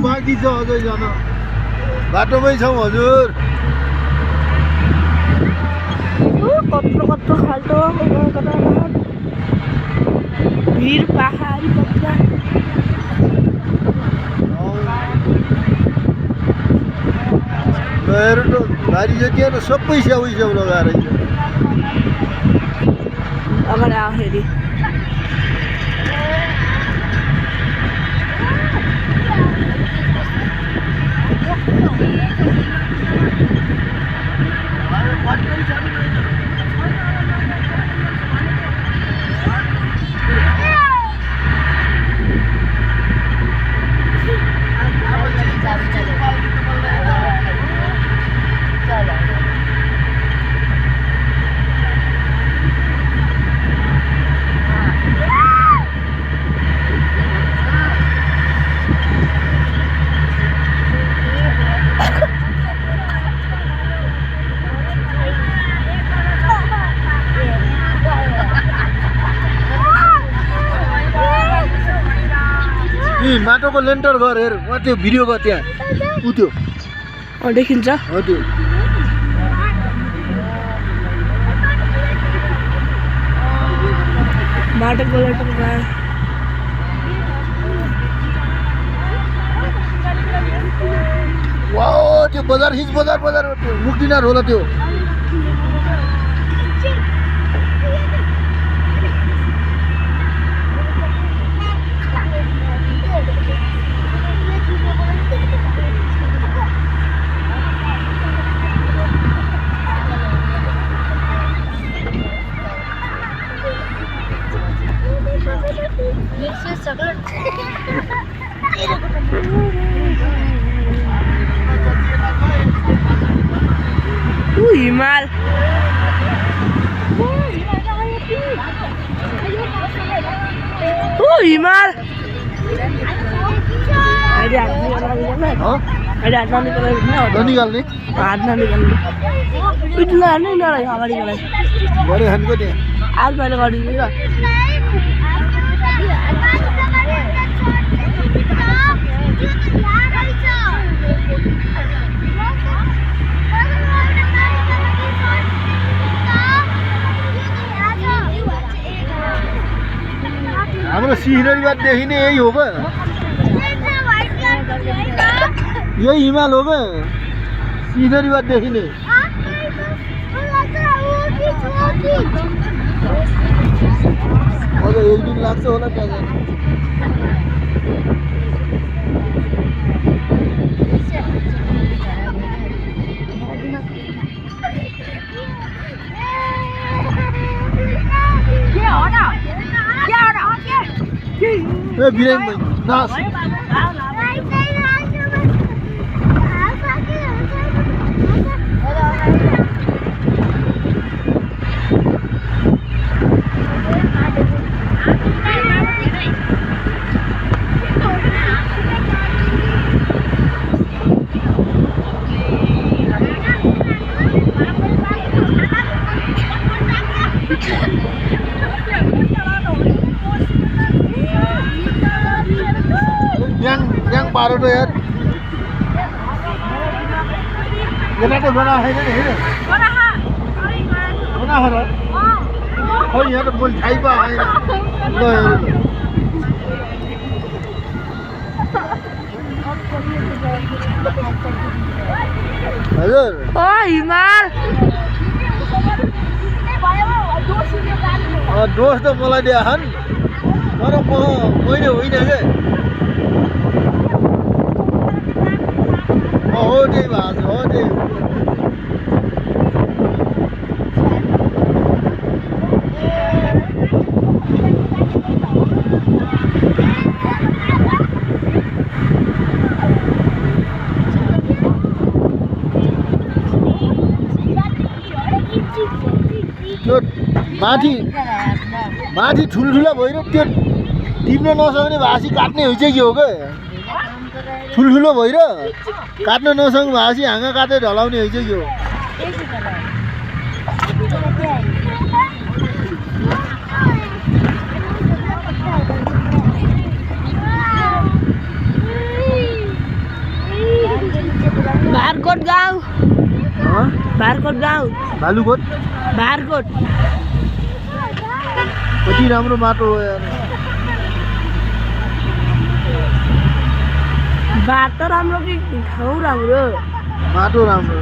बाँकी छ अझै जान बाटोमै छौँ हजुर कत्रो कत्रो खाल्टो भिर पहाडी कत्रा हेर्नु त बारी जति त सबै स्याउ स्याउ लगाएर अगाडि आउँदाखेरि माटोको लेन्टर घर हेर त्यो भिडियो गर त्यहाँ उ त्यो देखिन्छ हो त्यो माटोको लेन्टर घर वाओ त्यो बजार हिज बजार मुक्तिनाथ होला त्यो हिमाल हिमाल निकाल्ने हात ननिकाल्ने उठ्न हाल्ने नराई अगाडि गराइ गरे खानुको त्यहाँ आज मैले गरिदिनु ल हाम्रो सिंहनरीबाट देखिने यही हो क्या यही हिमाल हो क्या सिंहनरीबाट देखिने अझ एक दिन लाग्छ होला त्यहाँ जानु ए बिरामी भाइ नास yang baru tuh ya. Ini tuh mana ini ini. Mana hara? Oh iya tuh pun caiba. Hazır. Oh Himal. दोष त मलाई दिएछन् तर मैले होइन के हो त्यही भएको हो त्यही माथि ठुल्ठुला भएर त्यो टिप्न नसक्ने भासी काट्ने हुन्छ कि हो क्या ठुल्ठुलो भएर काट्न नसक्ने भासी हाँगा काटेर ढलाउने हुन्छ कि हो बारकोट गाउँ बारकोट गाउँ भालुकोट बारकोट कति राम्रो माटो हो यार बाटो राम्रो कि ठाउँ राम्रो माटो राम्रो